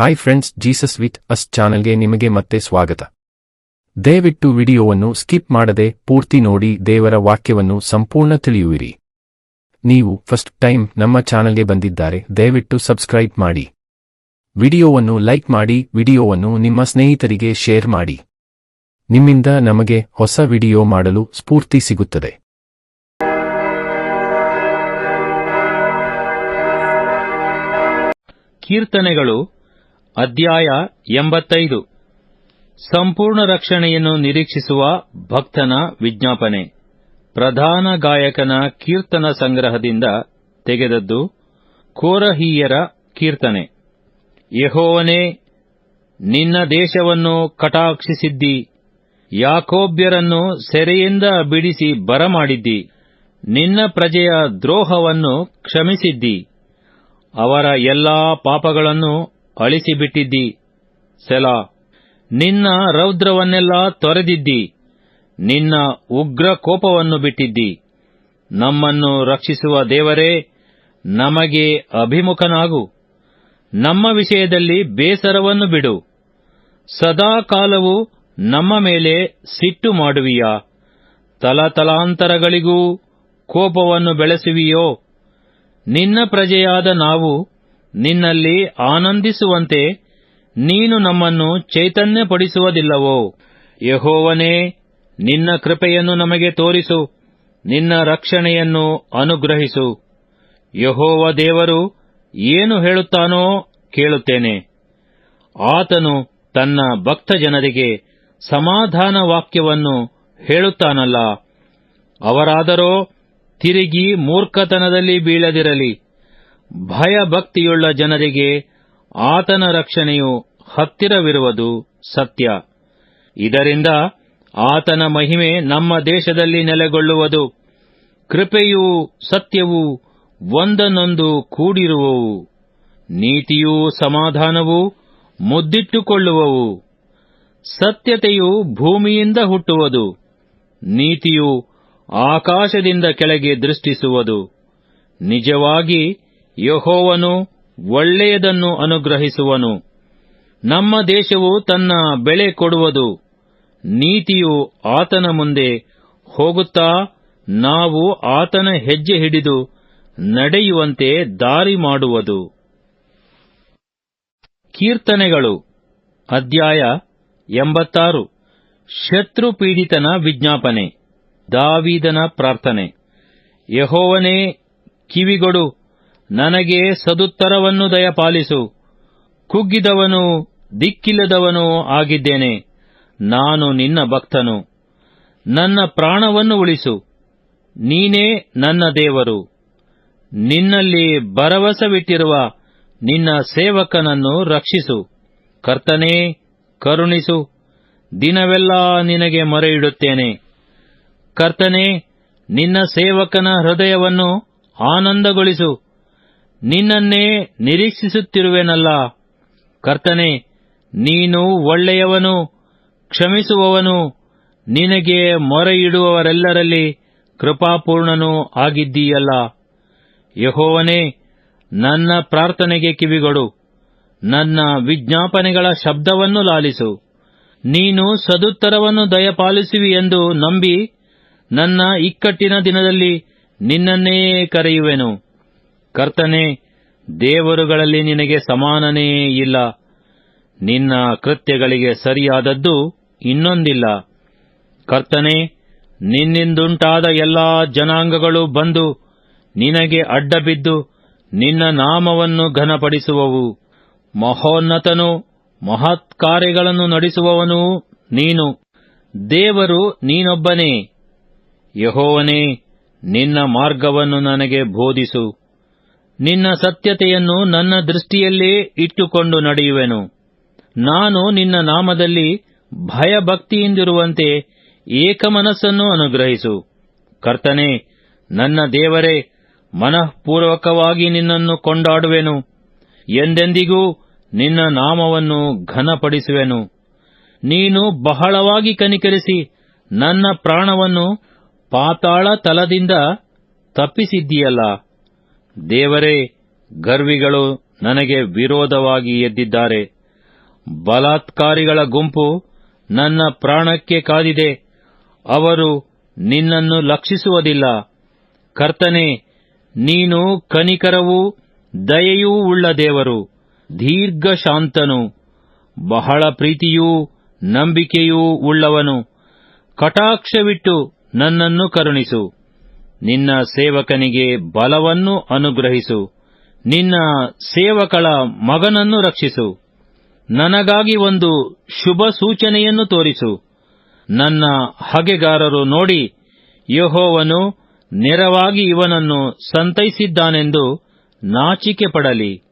Hi friends, Jesus with us ಚಾನೆಲ್ಗೆ ನಿಮಗೆ ಮತ್ತೆ ಸ್ವಾಗತ. ದಯವಿಟ್ಟು ವಿಡಿಯೋವನ್ನು ಸ್ಕಿಪ್ ಮಾಡದೆ ಪೂರ್ತಿ ನೋಡಿ ದೇವರ ವಾಕ್ಯವನ್ನು ಸಂಪೂರ್ಣ ತಿಳಿಯುವಿರಿ. ನೀವು ಫಸ್ಟ್ ಟೈಮ್ ನಮ್ಮ ಚಾನೆಲ್ಗೆ ಬಂದಿದ್ದಾರೆ ದಯವಿಟ್ಟು ಸಬ್ಸ್ಕ್ರೈಬ್ ಮಾಡಿ. ವಿಡಿಯೋವನ್ನು ಲೈಕ್ ಮಾಡಿ, ವಿಡಿಯೋವನ್ನು ನಿಮ್ಮ ಸ್ನೇಹಿತರಿಗೆ ಶೇರ್ ಮಾಡಿ. ನಿಮ್ಮಿಂದ ನಮಗೆ ಹೊಸ ವಿಡಿಯೋ ಮಾಡಲು ಸ್ಫೂರ್ತಿ ಸಿಗುತ್ತದೆ. ಕೀರ್ತನೆಗಳು ಅಧ್ಯಾಯ 85. ಸಂಪೂರ್ಣ ರಕ್ಷಣೆಯನ್ನು ನಿರೀಕ್ಷಿಸುವ ಭಕ್ತನ ವಿಜ್ಞಾಪನೆ. ಪ್ರಧಾನ ಗಾಯಕನ ಕೀರ್ತನ ಸಂಗ್ರಹದಿಂದ ತೆಗೆದದ್ದು. ಕೋರಹೀಯರ ಕೀರ್ತನೆ. ಯೆಹೋವನೇ, ನಿನ್ನ ದೇಶವನ್ನು ಕಟಾಕ್ಷಿಸಿದ್ದಿ, ಯಾಕೋಬ್ಯರನ್ನು ಸೆರೆಯಿಂದ ಬಿಡಿಸಿ ಬರಮಾಡಿದ್ದಿ. ನಿನ್ನ ಪ್ರಜೆಯ ದ್ರೋಹವನ್ನು ಕ್ಷಮಿಸಿದ್ದಿ, ಅವರ ಎಲ್ಲಾ ಪಾಪಗಳನ್ನು ಅಳಿಸಿಬಿಟ್ಟಿದ್ದಿ. ಸೆಲಾ. ನಿನ್ನ ರೌದ್ರವನ್ನೆಲ್ಲ ತೊರೆದಿದ್ದಿ, ನಿನ್ನ ಉಗ್ರ ಕೋಪವನ್ನು ಬಿಟ್ಟಿದ್ದಿ. ನಮ್ಮನ್ನು ರಕ್ಷಿಸುವ ದೇವರೇ, ನಮಗೆ ಅಭಿಮುಖನಾಗು. ನಮ್ಮ ವಿಷಯದಲ್ಲಿ ಬೇಸರವನ್ನು ಬಿಡು. ಸದಾಕಾಲವೂ ನಮ್ಮ ಮೇಲೆ ಸಿಟ್ಟು ಮಾಡುವಿಯಾ? ತಲತಲಾಂತರಗಳಿಗೂ ಕೋಪವನ್ನು ಬೆಳೆಸುವಿಯೋ? ನಿನ್ನ ಪ್ರಜೆಯಾದ ನಾವು ನಿನ್ನಲ್ಲಿ ಆನಂದಿಸುವಂತೆ ನೀನು ನಮ್ಮನ್ನು ಚೈತನ್ಯಪಡಿಸುವುದಿಲ್ಲವೋ? ಯೆಹೋವನೇ, ನಿನ್ನ ಕೃಪೆಯನ್ನು ನಮಗೆ ತೋರಿಸು, ನಿನ್ನ ರಕ್ಷಣೆಯನ್ನು ಅನುಗ್ರಹಿಸು. ಯೆಹೋವ ದೇವರು ಏನು ಹೇಳುತ್ತಾನೋ ಕೇಳುತ್ತೇನೆ. ಆತನು ತನ್ನ ಭಕ್ತ ಜನರಿಗೆ ಸಮಾಧಾನ ವಾಕ್ಯವನ್ನು ಹೇಳುತ್ತಾನಲ್ಲ. ಅವರಾದರೋ ತಿರುಗಿ ಮೂರ್ಖತನದಲ್ಲಿ ಬೀಳದಿರಲಿ. ಭಯಭಕ್ತಿಯುಳ್ಳ ಜನರಿಗೆ ಆತನ ರಕ್ಷಣೆಯು ಹತ್ತಿರವಿರುವುದು ಸತ್ಯ. ಇದರಿಂದ ಆತನ ಮಹಿಮೆ ನಮ್ಮ ದೇಶದಲ್ಲಿ ನೆಲೆಗೊಳ್ಳುವುದು. ಕೃಪೆಯೂ ಸತ್ಯವೂ ಒಂದನ್ನೊಂದು ಕೂಡಿರುವವು. ನೀತಿಯೂ ಸಮಾಧಾನವೂ ಮುದ್ದಿಟ್ಟುಕೊಳ್ಳುವವು. ಸತ್ಯತೆಯು ಭೂಮಿಯಿಂದ ಹುಟ್ಟುವುದು, ನೀತಿಯು ಆಕಾಶದಿಂದ ಕೆಳಗೆ ದೃಷ್ಟಿಸುವುದು. ನಿಜವಾಗಿ ಯೆಹೋವನು ಒಳ್ಳೆಯದನ್ನು ಅನುಗ್ರಹಿಸುವನು. ನಮ್ಮ ದೇಶವು ತನ್ನ ಬೆಳೆ ಕೊಡುವುದು. ನೀತಿಯು ಆತನ ಮುಂದೆ ಹೋಗುತ್ತಾ ನಾವು ಆತನ ಹೆಜ್ಜೆ ಹಿಡಿದು ನಡೆಯುವಂತೆ ದಾರಿ ಮಾಡುವುದು. ಕೀರ್ತನೆಗಳು ಅಧ್ಯಾಯ 86. ಶತ್ರುಪೀಡಿತನ ವಿಜ್ಞಾಪನೆ. ದಾವೀದನ ಪ್ರಾರ್ಥನೆ. ಯೆಹೋವನೇ, ಕಿವಿಗೊಡು, ನನಗೆ ಸದುತ್ತರವನ್ನು ದಯಪಾಲಿಸು. ಕುಗ್ಗಿದವನು ದಿಕ್ಕಿಲ್ಲದವನೂ ಆಗಿದ್ದೇನೆ. ನಾನು ನಿನ್ನ ಭಕ್ತನು. ನನ್ನ ಪ್ರಾಣವನ್ನು ಉಳಿಸು. ನೀನೇ ನನ್ನ ದೇವರು. ನಿನ್ನಲ್ಲಿ ಭರವಸವಿಟ್ಟಿರುವ ನಿನ್ನ ಸೇವಕನನ್ನು ರಕ್ಷಿಸು. ಕರ್ತನೇ, ಕರುಣಿಸು. ದಿನವೆಲ್ಲ ನಿನಗೆ ಮೊರೆಯಿಡುತ್ತೇನೆ. ಕರ್ತನೇ, ನಿನ್ನ ಸೇವಕನ ಹೃದಯವನ್ನು ಆನಂದಗೊಳಿಸು. ನಿನ್ನನ್ನೇ ನಿರೀಕ್ಷಿಸುತ್ತಿರುವೆನಲ್ಲ. ಕರ್ತನೇ, ನೀನು ಒಳ್ಳೆಯವನು, ಕ್ಷಮಿಸುವವನು, ನಿನಗೆ ಮೊರೆಯಿಡುವವರೆಲ್ಲರಲ್ಲಿ ಕೃಪಾಪೂರ್ಣನೂ ಆಗಿದ್ದೀಯಲ್ಲ. ಯೆಹೋವನೇ, ನನ್ನ ಪ್ರಾರ್ಥನೆಗೆ ಕಿವಿಗೊಡು. ನನ್ನ ವಿಜ್ಞಾಪನೆಗಳ ಶಬ್ದವನ್ನು ಲಾಲಿಸು. ನೀನು ಸದುತ್ತರವನ್ನು ದಯಪಾಲಿಸುವಿ ಎಂದು ನಂಬಿ ನನ್ನ ಇಕ್ಕಟ್ಟಿನ ದಿನದಲ್ಲಿ ನಿನ್ನನ್ನೇ ಕರೆಯುವೆನು. ಕರ್ತನೇ, ದೇವರುಗಳಲ್ಲಿ ನಿನಗೆ ಸಮಾನನೇ ಇಲ್ಲ. ನಿನ್ನ ಕೃತ್ಯಗಳಿಗೆ ಸರಿಯಾದದ್ದು ಇನ್ನೊಂದಿಲ್ಲ. ಕರ್ತನೇ, ನಿನ್ನಿಂದುಂಟಾದ ಎಲ್ಲಾ ಜನಾಂಗಗಳು ಬಂದು ನಿನಗೆ ಅಡ್ಡಬಿದ್ದು ನಿನ್ನ ನಾಮವನ್ನು ಘನಪಡಿಸುವವು. ಮಹೋನ್ನತನೂ ಮಹತ್ಕಾರ್ಯಗಳನ್ನು ನಡೆಸುವವನೂ ನೀನು. ದೇವರು ನೀನೊಬ್ಬನೇ. ಯೆಹೋವನೇ, ನಿನ್ನ ಮಾರ್ಗವನ್ನು ನನಗೆ ಬೋಧಿಸು. ನಿನ್ನ ಸತ್ಯತೆಯನ್ನು ನನ್ನ ದೃಷ್ಟಿಯಲ್ಲೇ ಇಟ್ಟುಕೊಂಡು ನಡೆಯುವೆನು. ನಾನು ನಿನ್ನ ನಾಮದಲ್ಲಿ ಭಯಭಕ್ತಿಯಿಂದಿರುವಂತೆ ಏಕಮನಸ್ಸನ್ನು ಅನುಗ್ರಹಿಸು. ಕರ್ತನೇ, ನನ್ನ ದೇವರೇ, ಮನಃಪೂರ್ವಕವಾಗಿ ನಿನ್ನನ್ನು ಕೊಂಡಾಡುವೆನು. ಎಂದೆಂದಿಗೂ ನಿನ್ನ ನಾಮವನ್ನು ಘನಪಡಿಸುವೆನು. ನೀನು ಬಹಳವಾಗಿ ಕನಿಕರಿಸಿ ನನ್ನ ಪ್ರಾಣವನ್ನು ಪಾತಾಳ ತಲದಿಂದ ತಪ್ಪಿಸಿದ್ದೀಯಲ್ಲ. ದೇವರೇ, ಗರ್ವಿಗಳು ನನಗೆ ವಿರೋಧವಾಗಿ ಎದ್ದಿದ್ದಾರೆ. ಬಲಾತ್ಕಾರಿಗಳ ಗುಂಪು ನನ್ನ ಪ್ರಾಣಕ್ಕೆ ಕಾದಿದೆ. ಅವರು ನಿನ್ನನ್ನು ಲಕ್ಷಿಸುವುದಿಲ್ಲ. ಕರ್ತನೇ, ನೀನು ಕನಿಕರವೂ ದಯೆಯೂ ಉಳ್ಳ ದೇವರು, ದೀರ್ಘಶಾಂತನು, ಬಹಳ ಪ್ರೀತಿಯೂ ನಂಬಿಕೆಯೂ ಉಳ್ಳವನು. ಕಟಾಕ್ಷವಿಟ್ಟು ನನ್ನನ್ನು ಕರುಣಿಸು. ನಿನ್ನ ಸೇವಕನಿಗೆ ಬಲವನ್ನು ಅನುಗ್ರಹಿಸು. ನಿನ್ನ ಸೇವಕಳ ಮಗನನ್ನು ರಕ್ಷಿಸು. ನನಗಾಗಿ ಒಂದು ಶುಭ ಸೂಚನೆಯನ್ನು ತೋರಿಸು. ನನ್ನ ಹಗೆಗಾರರು ನೋಡಿ, ಯೆಹೋವನು ನೇರವಾಗಿ ಇವನನ್ನು ಸಂತೈಸಿದ್ದಾನೆಂದು ನಾಚಿಕೆ ಪಡಲಿ.